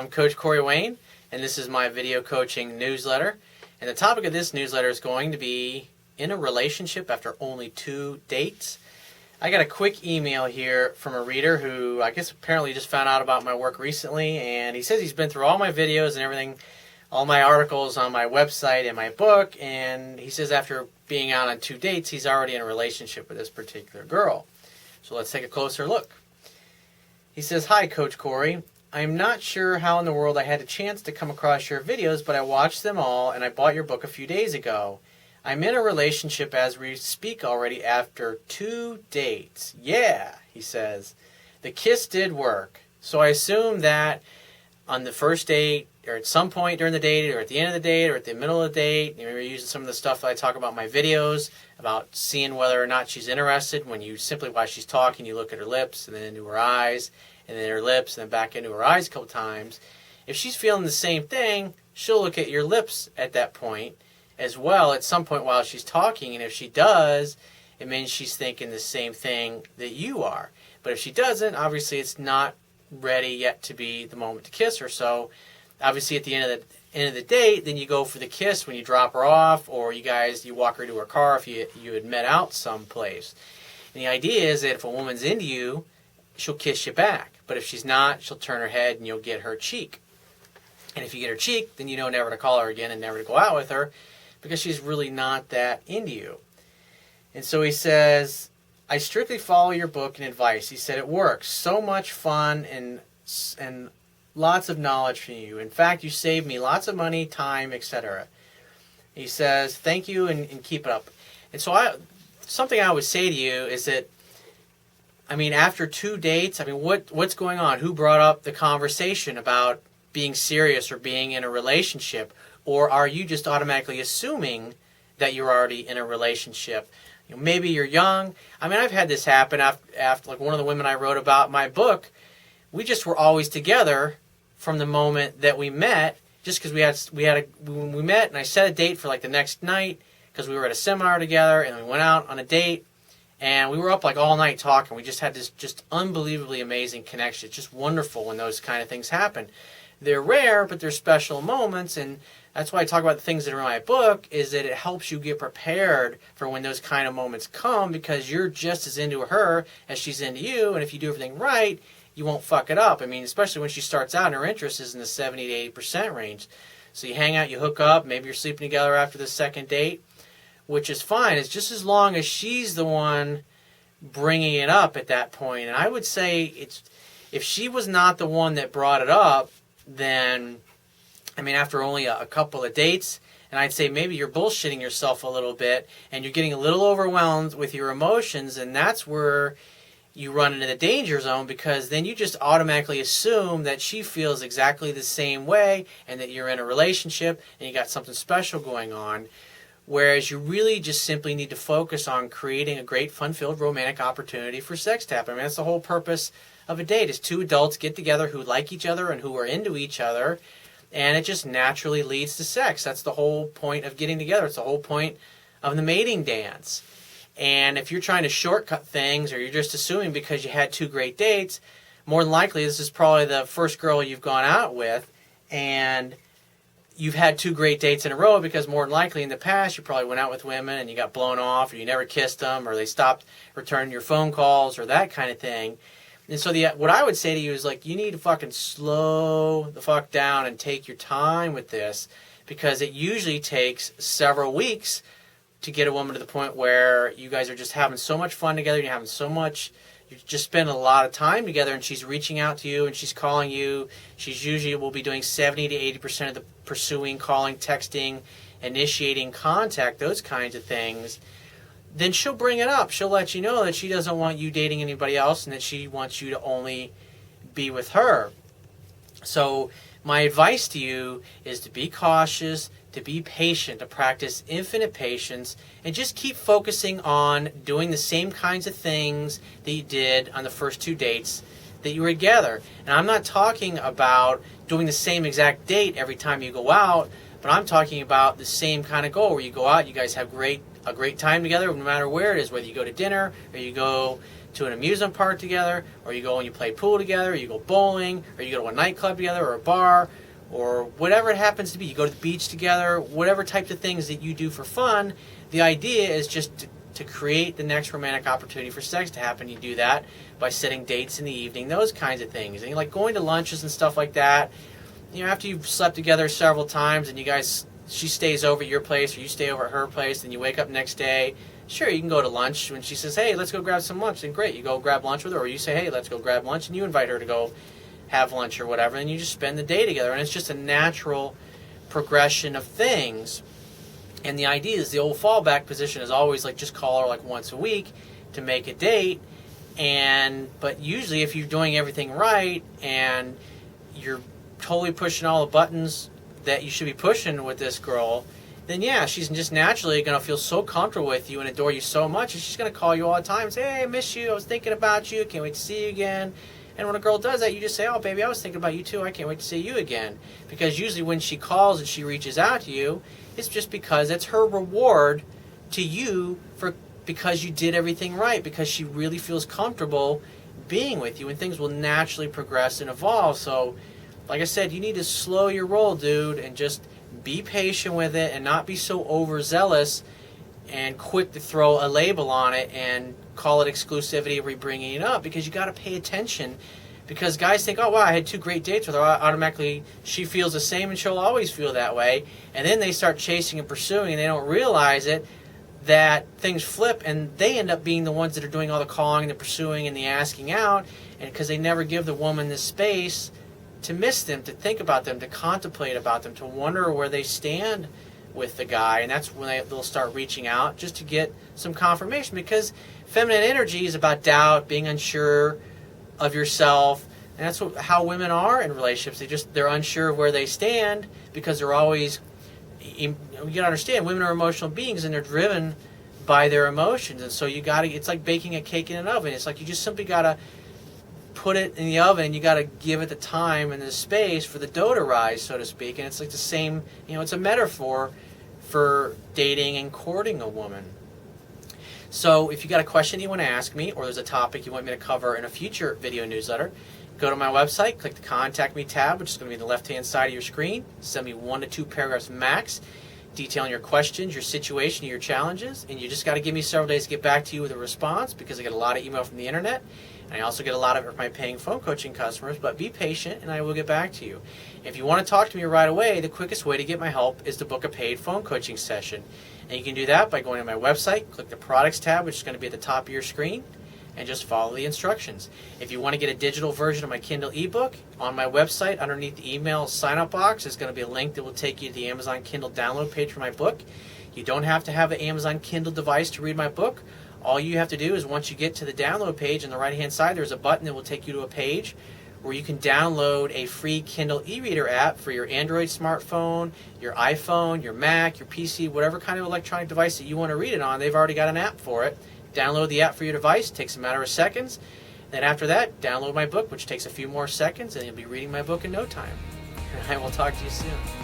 Coach Corey Wayne, and this is my video coaching newsletter. And the topic of this newsletter is going to be in a relationship after only 2 dates. I got a quick email here from a reader who I guess apparently just found out about my work recently, and he says he's been through all my videos and everything, all my articles on my website and my book, and he says after being out on 2 dates, he's already in a relationship with this particular girl. So let's take a closer look. He says, "Hi, Coach Corey. I'm not sure how in the world I had a chance to come across your videos, but I watched them all and I bought your book a few days ago. I'm in a relationship as we speak already after 2 dates. Yeah," he says. "The kiss did work. So I assume that on the first date, or at some point during the date, or at the end of the date, or at the middle of the date, you're using some of the stuff that I talk about in my videos, about seeing whether or not she's interested. When you simply, while she's talking, you look at her lips, and then into her eyes, and then her lips, and then back into her eyes a couple times. If she's feeling the same thing, she'll look at your lips at that point as well at some point while she's talking, and if she does, it means she's thinking the same thing that you are. But if she doesn't, obviously it's not ready yet to be the moment to kiss her. So obviously at the end of the date, then you go for the kiss when you drop her off, or you walk her to her car if you had met out someplace. And the idea is that if a woman's into you, she'll kiss you back. But if she's not, she'll turn her head and you'll get her cheek. And if you get her cheek, then you know never to call her again and never to go out with her, because she's really not that into you. And so he says, "I strictly follow your book and advice." He said, "It works. So much fun and lots of knowledge from you. In fact, you saved me lots of money, time, etc." He says, "Thank you and keep it up." And so something I would say to you is that, after 2 dates, what's going on? Who brought up the conversation about being serious or being in a relationship? Or are you just automatically assuming that you're already in a relationship? Maybe you're young. I've had this happen after like one of the women I wrote about in my book. We just were always together from the moment that we met, just because when we met and I set a date for like the next night because we were at a seminar together and we went out on a date and we were up like all night talking. We just had this just unbelievably amazing connection. It's just wonderful when those kind of things happen. They're rare, but they're special moments, and that's why I talk about the things that are in my book, is that it helps you get prepared for when those kind of moments come, because you're just as into her as she's into you, and if you do everything right, you won't fuck it up. Especially when she starts out and her interest is in the 70 to 80% range. So you hang out, you hook up, maybe you're sleeping together after the second date, which is fine. It's just as long as she's the one bringing it up at that point. And I would say if she was not the one that brought it up, then, after only a couple of dates, and I'd say maybe you're bullshitting yourself a little bit and you're getting a little overwhelmed with your emotions, and that's where you run into the danger zone, because then you just automatically assume that she feels exactly the same way and that you're in a relationship and you got something special going on, whereas you really just simply need to focus on creating a great, fun-filled, romantic opportunity for sex tap. That's the whole purpose of a date, is 2 adults get together who like each other and who are into each other, and it just naturally leads to sex. That's the whole point of getting together. It's the whole point of the mating dance. And if you're trying to shortcut things, or you're just assuming because you had 2 great dates, more than likely this is probably the first girl you've gone out with, and you've had 2 great dates in a row, because more than likely in the past you probably went out with women and you got blown off, or you never kissed them, or they stopped returning your phone calls, or that kind of thing. And so what I would say to you is, you need to fucking slow the fuck down and take your time with this, because it usually takes several weeks to get a woman to the point where you guys are just having so much fun together, you just spend a lot of time together, and she's reaching out to you and she's calling you. She's usually will be doing 70 to 80% of the pursuing, calling, texting, initiating contact, those kinds of things. Then she'll bring it up. She'll let you know that she doesn't want you dating anybody else and that she wants you to only be with her. So my advice to you is to be cautious, to be patient, to practice infinite patience, and just keep focusing on doing the same kinds of things that you did on the first 2 dates that you were together. And I'm not talking about doing the same exact date every time you go out, but I'm talking about the same kind of goal where you go out, you guys have a great time together, no matter where it is, whether you go to dinner or you go to an amusement park together, or you go and you play pool together, or you go bowling, or you go to a nightclub together, or a bar, or whatever it happens to be. You go to the beach together, whatever types of things that you do for fun. The idea is just to create the next romantic opportunity for sex to happen. You do that by setting dates in the evening, those kinds of things. And like going to lunches and stuff like that, after you've slept together several times and she stays over at your place or you stay over at her place, and you wake up next day, sure, you can go to lunch. When she says, hey, let's go grab some lunch, then great, you go grab lunch with her, or you say, hey, let's go grab lunch, and you invite her to go have lunch or whatever, and you just spend the day together, and it's just a natural progression of things. And the idea is the old fallback position is always like just call her like once a week to make a date, but usually if you're doing everything right and you're totally pushing all the buttons that you should be pushing with this girl, then yeah, she's just naturally going to feel so comfortable with you and adore you so much, and she's going to call you all the time and say, hey, I miss you, I was thinking about you, can't wait to see you again. And when a girl does that, you just say, oh, baby, I was thinking about you too, I can't wait to see you again. Because usually when she calls and she reaches out to you, it's just because it's her reward to you because you did everything right, because she really feels comfortable being with you, and things will naturally progress and evolve. So, like I said, you need to slow your roll, dude, and just be patient with it and not be so overzealous and quick to throw a label on it and call it exclusivity every bringing it up, because you got to pay attention. Because guys think, oh, wow, I had 2 great dates with her. Automatically, she feels the same and she'll always feel that way. And then they start chasing and pursuing, and they don't realize it, that things flip, and they end up being the ones that are doing all the calling, the pursuing, and the asking out, and because they never give the woman the space to miss them, to think about them, to contemplate about them, to wonder where they stand with the guy. And that's when they'll start reaching out just to get some confirmation, because feminine energy is about doubt, being unsure of yourself, and that's how women are in relationships. They're unsure of where they stand because they're always, you gotta understand, women are emotional beings and they're driven by their emotions, and so it's like baking a cake in an oven. It's like you just simply gotta put it in the oven, and you gotta give it the time and the space for the dough to rise, so to speak. And it's like the same, it's a metaphor for dating and courting a woman. So if you got a question you want to ask me, or there's a topic you want me to cover in a future video newsletter, go to my website, click the Contact Me tab, which is going to be on the left-hand side of your screen. Send me 1 to 2 paragraphs max detailing your questions, your situation, your challenges, and you just got to give me several days to get back to you with a response, because I get a lot of email from the internet, and I also get a lot of it from my paying phone coaching customers. But be patient, and I will get back to you. If you want to talk to me right away, the quickest way to get my help is to book a paid phone coaching session. And you can do that by going to my website, click the Products tab, which is going to be at the top of your screen, and just follow the instructions. If you want to get a digital version of my Kindle ebook, on my website, underneath the email sign-up box, is going to be a link that will take you to the Amazon Kindle download page for my book. You don't have to have an Amazon Kindle device to read my book. All you have to do is, once you get to the download page, on the right-hand side, there's a button that will take you to a page where you can download a free Kindle e-reader app for your Android smartphone, your iPhone, your Mac, your PC, whatever kind of electronic device that you want to read it on. They've already got an app for it. Download the app for your device. It takes a matter of seconds. Then after that, download my book, which takes a few more seconds, and you'll be reading my book in no time. I will talk to you soon.